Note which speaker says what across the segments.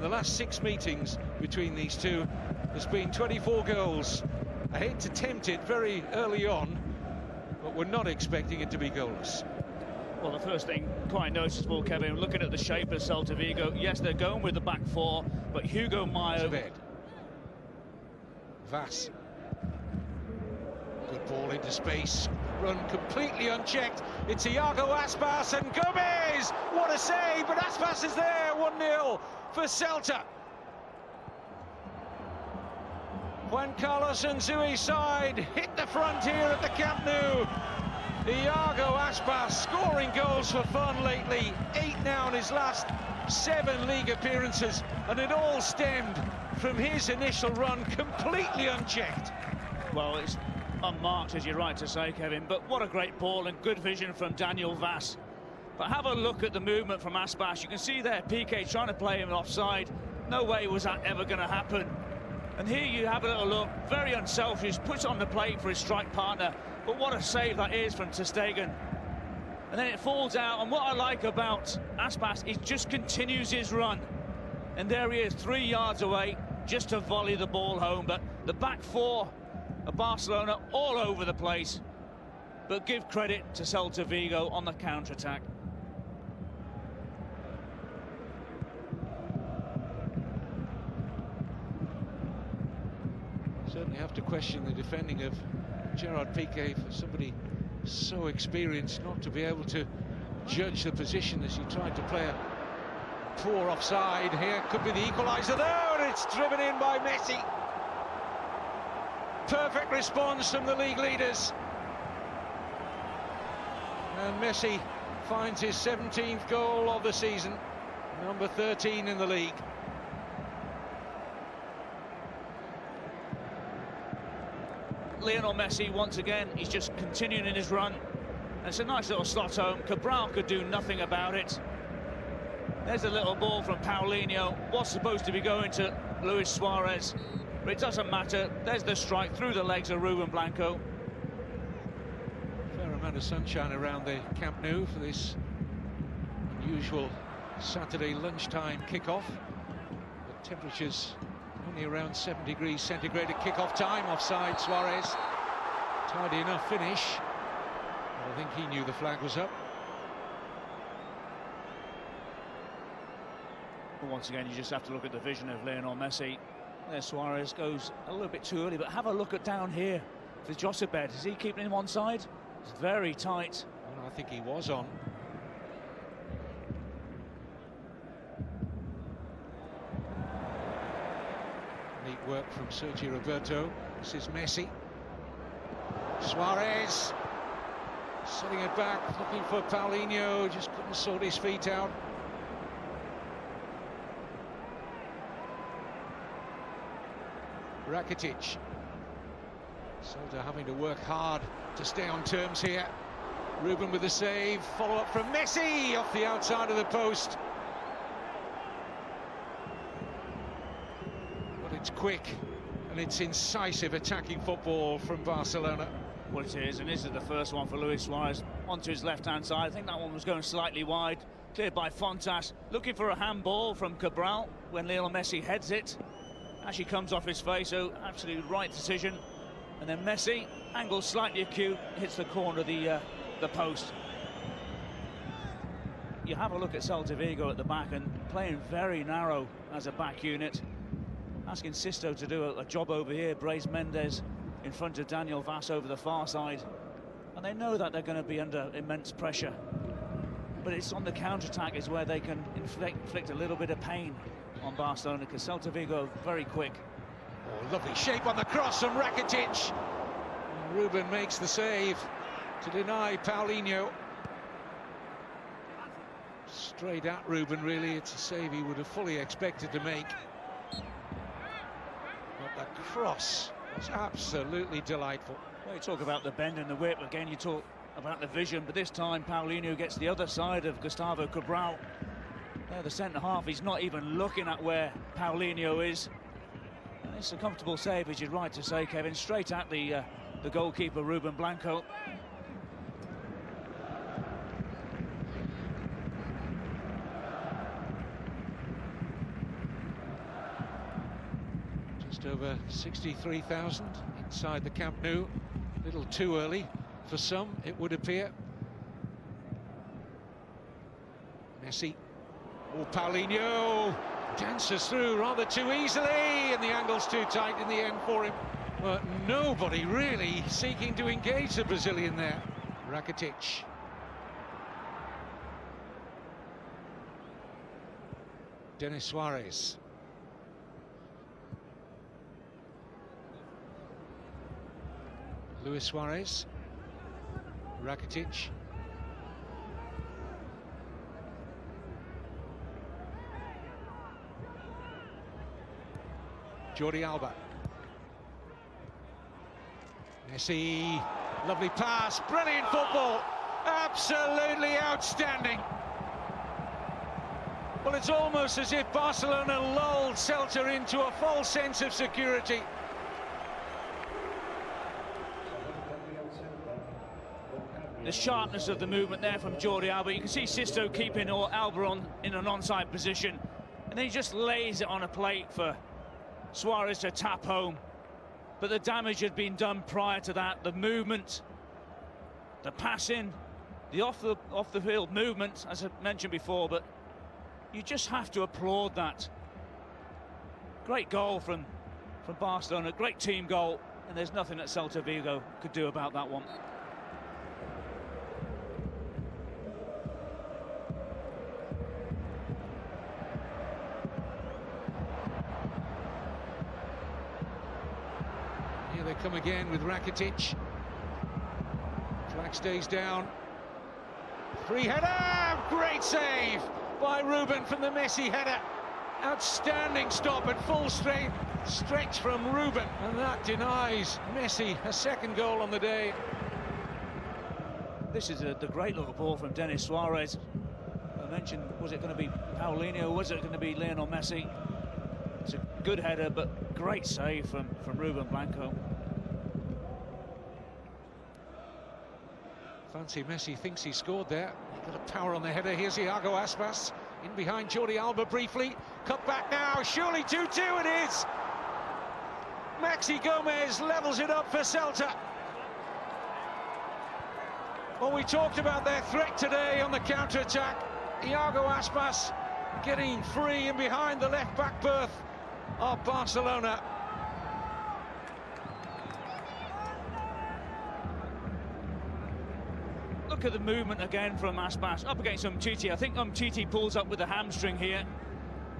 Speaker 1: the last 6 meetings between these two, there's been 24 goals. I hate to tempt it very early on, but we're not expecting it to be goalless.
Speaker 2: Well, the first thing quite noticeable, Kevin, looking at the shape of Celta Vigo, yes, they're going with the back four, but Hugo Mayo...
Speaker 1: Vass. Good ball into space, run completely unchecked. It's Iago Aspas and Gomez! What a save, but Aspas is there, 1-0 for Celta. Juan Carlos Nzui's side hit the frontier at the Camp Nou. Iago Aspas scoring goals for fun lately, 8 now in his last 7 league appearances, and it all stemmed from his initial run, completely unchecked.
Speaker 2: Well, it's unmarked, as you're right to say, Kevin, but what a great ball and good vision from Daniel Vass. But have a look at the movement from Aspas. You can see there Piqué trying to play him offside. No way was that ever going to happen. And here you have a little look, very unselfish, puts on the plate for his strike partner. But what a save that is from ter Stegen. And then it falls out, and what I like about Aspas is just continues his run. And there he is, 3 yards away, just to volley the ball home. But the back four of Barcelona all over the place. But give credit to Celta Vigo on the counter-attack.
Speaker 1: Certainly have to question the defending of Gerard Piqué for somebody so experienced not to be able to judge the position as he tried to play a poor offside. Here could be the equaliser though, and it's driven in by Messi. Perfect response from the league leaders. And Messi finds his 17th goal of the season, number 13 in the league.
Speaker 2: Lionel Messi, once again, he's just continuing in his run. And it's a nice little slot home. Cabral could do nothing about it. There's a little ball from Paulinho. What's supposed to be going to Luis Suarez, but it doesn't matter. There's the strike through the legs of Ruben Blanco.
Speaker 1: Fair amount of sunshine around the Camp Nou for this unusual Saturday lunchtime kickoff. The temperatures only around 7 degrees centigrade at kick-off time. Offside, Suarez. Tidy enough finish. But I think he knew the flag was up.
Speaker 2: But once again, you just have to look at the vision of Lionel Messi. There Suarez goes a little bit too early, but have a look at down here for Josebed. Is he keeping him on side? It's very tight.
Speaker 1: Well, I think he was on. Neat work from Sergio Roberto. This is Messi. Suarez setting it back, looking for Paulinho, just couldn't sort his feet out. Rakitic. Celta having to work hard to stay on terms here. Ruben with the save, follow up from Messi off the outside of the post. It's quick and it's incisive attacking football from Barcelona.
Speaker 2: Well, it is, and this is the first one for Luis Suarez onto his left-hand side. I think that one was going slightly wide, cleared by Fontas, looking for a handball from Cabral when Lionel Messi heads it. Actually comes off his face, so absolutely right decision. And then Messi, angle slightly acute, hits the corner of the post. You have a look at Celta Vigo at the back and playing very narrow as a back unit. Asking Sisto to do a job over here. Brais Mendes in front of Daniel Vass over the far side. And they know that they're going to be under immense pressure. But it's on the counter-attack is where they can inflict a little bit of pain on Barcelona, because Celta Vigo are very quick.
Speaker 1: Oh, lovely shape on the cross from Rakitic. And Ruben makes the save to deny Paulinho. Straight at Ruben, really. It's a save he would have fully expected to make. But the cross was absolutely delightful.
Speaker 2: Well, you talk about the bend and the whip, again you talk about the vision, but this time Paulinho gets the other side of Gustavo Cabral. There, the centre-half, he's not even looking at where Paulinho is. And it's a comfortable save, as you're right to say, Kevin, straight at the goalkeeper, Ruben Blanco.
Speaker 1: Just over 63,000 inside the Camp Nou. A little too early for some, it would appear. Messi. Oh, Paulinho dances through rather too easily, and the angle's too tight in the end for him. But nobody really seeking to engage the Brazilian there. Rakitic. Denis Suarez. Luis Suarez. Rakitic. Jordi Alba. Messi. Lovely pass. Brilliant football. Absolutely outstanding. Well, it's almost as if Barcelona lulled Celta into a false sense of security.
Speaker 2: The sharpness of the movement there from Jordi Alba. You can see Sisto keeping Alba in an onside position, and then he just lays it on a plate for Suarez to tap home. But the damage had been done prior to that. The movement, the passing, the off the field movement, as I mentioned before. But you just have to applaud that. Great goal from Barcelona, great team goal, and there's nothing that Celta Vigo could do about that one.
Speaker 1: Here they come again with Rakitic. Flag stays down. Free header! Great save by Ruben from the Messi header. Outstanding stop at full strength. Stretch from Ruben. And that denies Messi a second goal on the day.
Speaker 2: This is the great little ball from Denis Suarez. I mentioned, was it going to be Paulinho? Was it going to be Lionel Messi? It's a good header, but great save from Ruben Blanco.
Speaker 1: Fancy Messi thinks he scored there. Got a power on the header. Here's Iago Aspas in behind Jordi Alba briefly. Cut back now. Surely 2-2 it is. Maxi Gomez levels it up for Celta. Well, we talked about their threat today on the counter-attack. Iago Aspas getting free in behind the left-back berth of Barcelona.
Speaker 2: Look at the movement again from Aspas up against Umtiti. I think Umtiti pulls up with the hamstring here,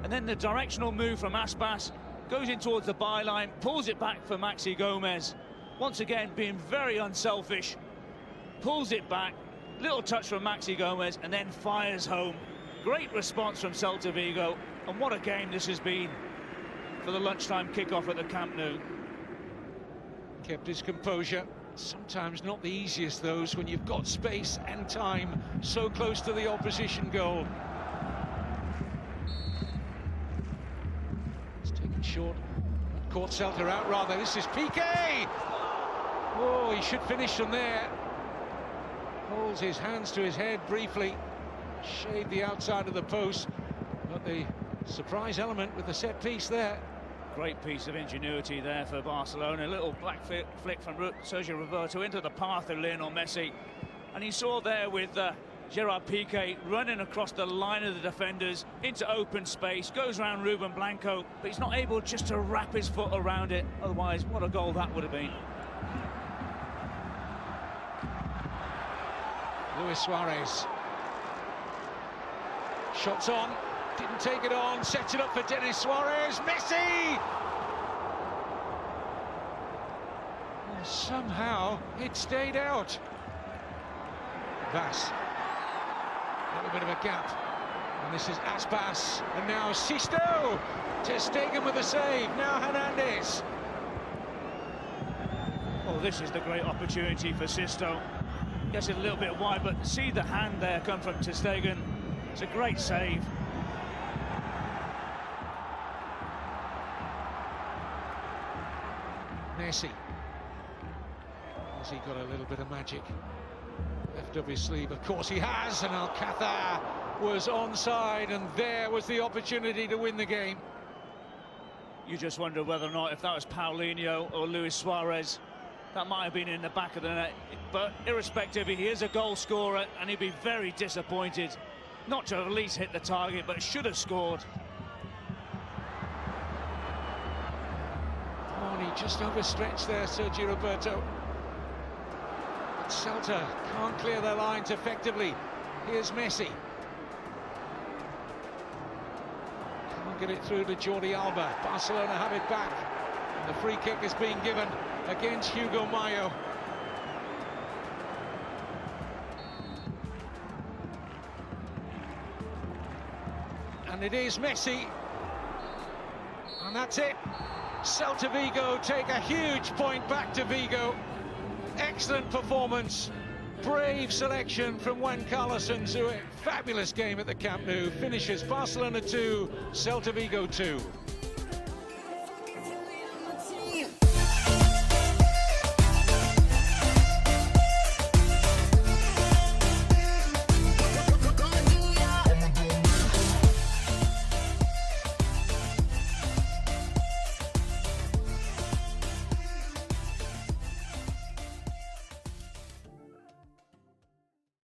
Speaker 2: and then the directional move from Aspas goes in towards the byline, pulls it back for Maxi Gomez. Once again, being very unselfish, pulls it back, little touch from Maxi Gomez, and then fires home. Great response from Celta Vigo, and what a game this has been for the lunchtime kickoff at the Camp Nou.
Speaker 1: Kept his composure. Sometimes not the easiest, those, when you've got space and time so close to the opposition goal. It's taken short. Caught Celta out, rather. This is Piqué! Oh, he should finish from there. Holds his hands to his head briefly. Shaved the outside of the post. But the surprise element with the set piece there.
Speaker 2: Great piece of ingenuity there for Barcelona. A little black flick from Sergio Roberto into the path of Lionel Messi. And he saw there with Gerard Piqué running across the line of the defenders into open space, goes around Ruben Blanco, but he's not able just to wrap his foot around it. Otherwise, what a goal that would have been.
Speaker 1: Luis Suarez. Shots on. Didn't take it on, sets it up for Denis Suarez. Messi! And somehow it stayed out. Vas. A little bit of a gap. And this is Aspas. And now Sisto. Ter Stegen with the save. Now Hernandez.
Speaker 2: Oh, this is the great opportunity for Sisto. Gets it a little bit wide, but see the hand there come from Ter Stegen. It's a great save.
Speaker 1: Messi. Has he got a little bit of magic left up his sleeve? Of course he has, and Alcázar was onside, and there was the opportunity to win the game.
Speaker 2: You just wonder whether or not, if that was Paulinho or Luis Suarez, that might have been in the back of the net. But irrespective, he is a goal scorer, and he'd be very disappointed not to have at least hit the target, but should have scored.
Speaker 1: Oh, and he just overstretched there, Sergio Roberto. But Celta can't clear their lines effectively. Here's Messi. Can't get it through to Jordi Alba. Barcelona have it back. And the free kick is being given against Hugo Mayo. And it is Messi. And that's it. Celta Vigo take a huge point back to Vigo. Excellent performance. Brave selection from Juan Carlos Unzué. Fabulous game at the Camp Nou. Finishes Barcelona 2, Celta Vigo 2.